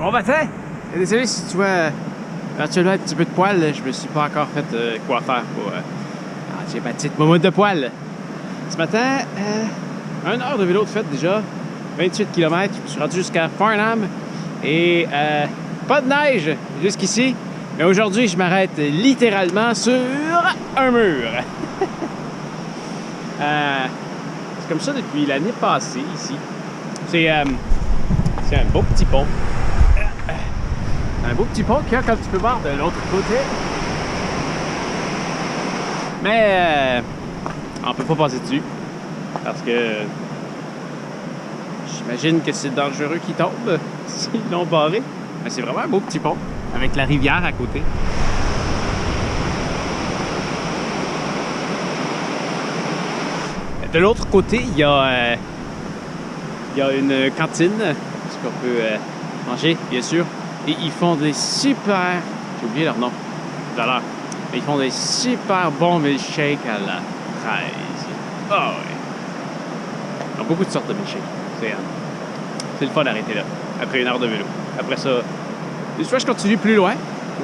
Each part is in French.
Bon matin! Désolé si tu vois éventuellement un petit peu de poil, je me suis pas encore fait quoi faire pour... j'ai ma petite momotte de poil. Ce matin, 1 heure de vélo de fait déjà, 28 km, je me suis rendu jusqu'à Farnham et pas de neige jusqu'ici, mais aujourd'hui je m'arrête littéralement sur un mur. C'est comme ça depuis l'année passée ici. C'est un beau petit pont. Un beau petit pont qu'il y a, comme tu peux voir, de l'autre côté. Mais on peut pas passer dessus. Parce que j'imagine que c'est dangereux qu'ils tombent s'ils l'ont barré. Mais c'est vraiment un beau petit pont, avec la rivière à côté. De l'autre côté, il y a une cantine, ce qu'on peut manger, bien sûr. Et ils font des super... J'ai oublié leur nom tout à l'heure. Mais ils font des super bons milkshakes à la fraise. Oh oui! Ils ont beaucoup de sortes de milkshakes. C'est le fun d'arrêter là, après 1 heure de vélo. Après ça, soit je continue plus loin,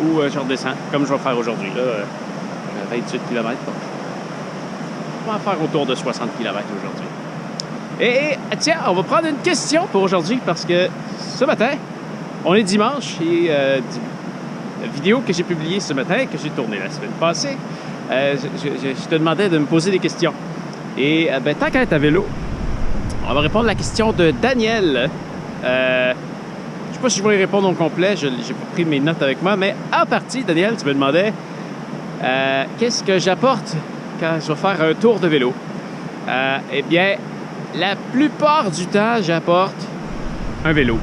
ou je redescends, comme je vais faire aujourd'hui. Là, 28 km. On va faire autour de 60 km aujourd'hui. Et tiens, on va prendre une question pour aujourd'hui parce que ce matin, on est dimanche et la vidéo que j'ai publiée ce matin, que j'ai tournée la semaine passée, je te demandais de me poser des questions. Et tant qu'à être à vélo, on va répondre à la question de Daniel. Je ne sais pas si je vais y répondre au complet, j'ai pas pris mes notes avec moi, mais en partie, Daniel, tu me demandais qu'est-ce que j'apporte quand je vais faire un tour de vélo. Eh bien, la plupart du temps, j'apporte un vélo.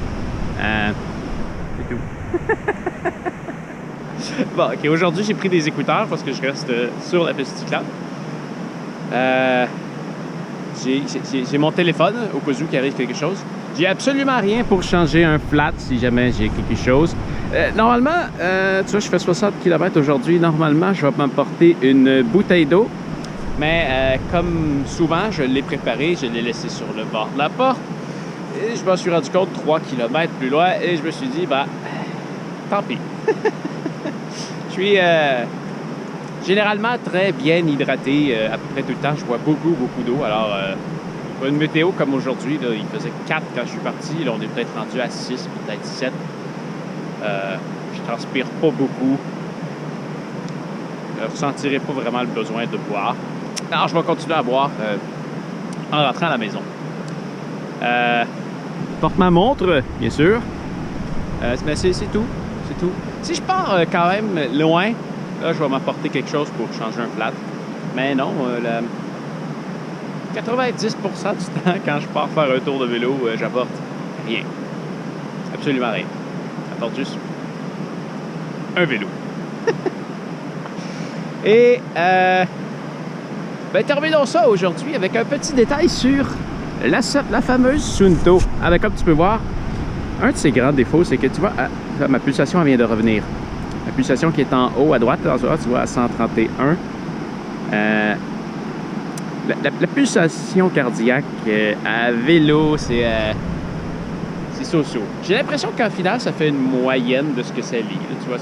C'est tout. Bon, OK, aujourd'hui, j'ai pris des écouteurs parce que je reste sur la piste cyclable. J'ai mon téléphone au cas où il arrive quelque chose. J'ai absolument rien pour changer un flat si jamais j'ai quelque chose. Normalement, tu vois, je fais 60 km aujourd'hui. Normalement, je vais m'emporter une bouteille d'eau. Mais comme souvent, je l'ai préparé, je l'ai laissé sur le bord de la porte. Et je m'en suis rendu compte 3 km plus loin et je me suis dit, bah, tant pis. Je suis généralement très bien hydraté à peu près tout le temps. Je bois beaucoup d'eau. Alors, une météo comme aujourd'hui, il faisait 4 quand je suis parti. Là, on est peut-être rendu à 6, peut-être 7. Je transpire pas beaucoup. Je ne ressentirai pas vraiment le besoin de boire. Alors, je vais continuer à boire en rentrant à la maison. Je porte ma montre, bien sûr. Mais c'est tout. C'est tout. Si je pars quand même loin, là, je vais m'apporter quelque chose pour changer un flat. Mais non, 90% du temps, quand je pars faire un tour de vélo, j'apporte rien. Absolument rien. J'apporte juste un vélo. Et terminons ça aujourd'hui avec un petit détail sur la fameuse Suunto. Avec, comme tu peux voir, un de ses grands défauts, c'est que tu vois, ma pulsation elle vient de revenir. La pulsation qui est en haut à droite, tu vois, à 131. La pulsation cardiaque à vélo, c'est so-so. J'ai l'impression qu'en final, ça fait une moyenne de ce que ça lit. Là, tu vois,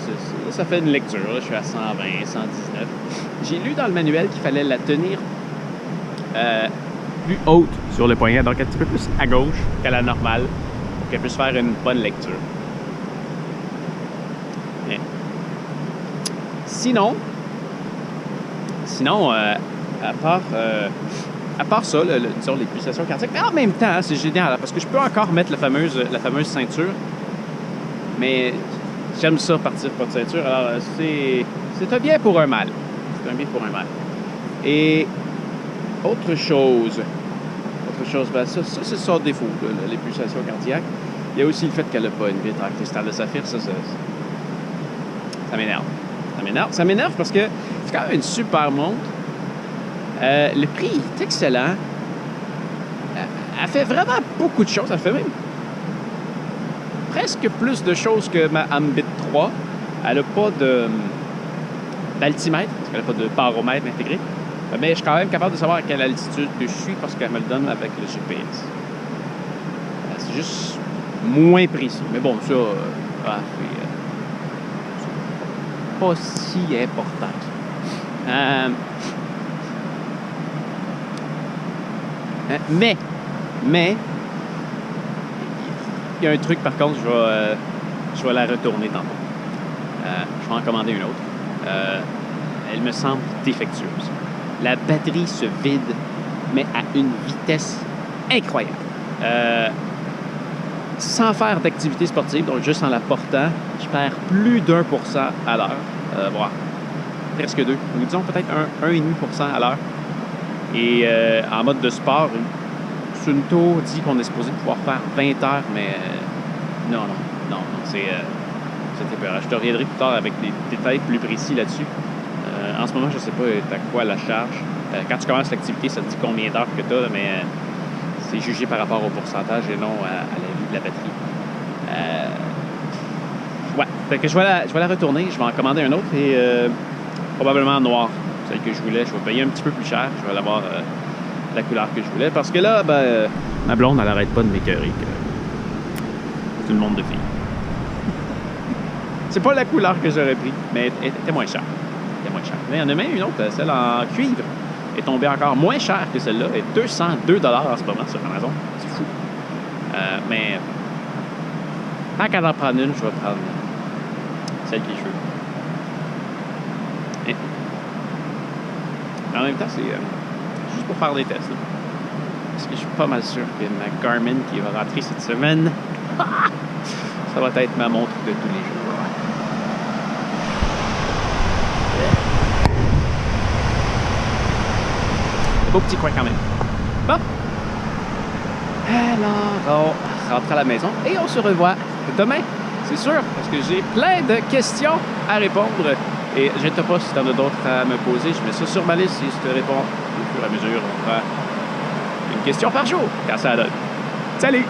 ça fait une lecture. Là, je suis à 120, 119. J'ai lu dans le manuel qu'il fallait la tenir plus haute sur le poignet, donc un petit peu plus à gauche qu'à la normale, pour qu'elle puisse faire une bonne lecture. Bien. Sinon, à part ça, disons les pulsations cardiaques, mais en même temps, c'est génial, parce que je peux encore mettre la fameuse ceinture, mais j'aime ça partir pas de ceinture, alors c'est un bien pour un mal. C'est un bien pour un mal. Et autre chose, ben ça c'est son défaut, là, les pulsations cardiaques. Il y a aussi le fait qu'elle n'a pas une vitre en cristal de saphir, ça m'énerve. Ça m'énerve parce que c'est quand même une super montre. Le prix est excellent. Elle fait vraiment beaucoup de choses. Elle fait même presque plus de choses que ma Ambit 3. Elle n'a pas d'altimètre, parce qu'elle n'a pas de baromètre intégré. Mais je suis quand même capable de savoir à quelle altitude que je suis parce qu'elle me le donne avec le GPS. C'est juste moins précis. Mais bon, ça, Ah, c'est pas si important que ça. Mais, il y a un truc par contre, je vais la retourner tantôt. Je vais en commander une autre. Elle me semble défectueuse. La batterie se vide, mais à une vitesse incroyable. Sans faire d'activité sportive, donc juste en la portant, je perds plus d'1% à l'heure. Voilà. Presque 2. Nous disons peut-être 1,5% à l'heure. Et en mode de sport, Sunto dit qu'on est supposé pouvoir faire 20 heures, mais non, c'est épeurant. Je te reviendrai plus tard avec des détails plus précis là-dessus. En ce moment, je ne sais pas à quoi la charge. Quand tu commences l'activité, ça te dit combien d'heures que tu as, mais c'est jugé par rapport au pourcentage et non à la vie de la batterie. Ouais, fait que je vais la retourner, je vais en commander un autre et probablement noir. Celle que je voulais, je vais payer un petit peu plus cher. Je vais l'avoir la couleur que je voulais. Parce que là, ma blonde, elle arrête pas de m'écœurer que tout le monde de filles. C'est pas la couleur que j'aurais pris, mais elle était moins chère. Mais il y en a même une autre, celle en cuivre, est tombée encore moins chère que celle-là. Elle est 202 $ en ce moment sur Amazon. C'est fou. Mais tant qu'à en prendre une, je vais prendre celle que je veux. En même temps, c'est juste pour faire des tests. Là. Parce que je suis pas mal sûr que ma Garmin qui va rentrer cette semaine, ça va être ma montre de tous les jours. Beau petit coin quand même. Bon. Alors, on rentre à la maison et on se revoit demain, c'est sûr, parce que j'ai plein de questions à répondre. Et je ne sais pas si tu en as d'autres à me poser. Je mets ça sur ma liste et je te réponds au fur et à mesure. On prend une question par jour quand ça donne. Salut!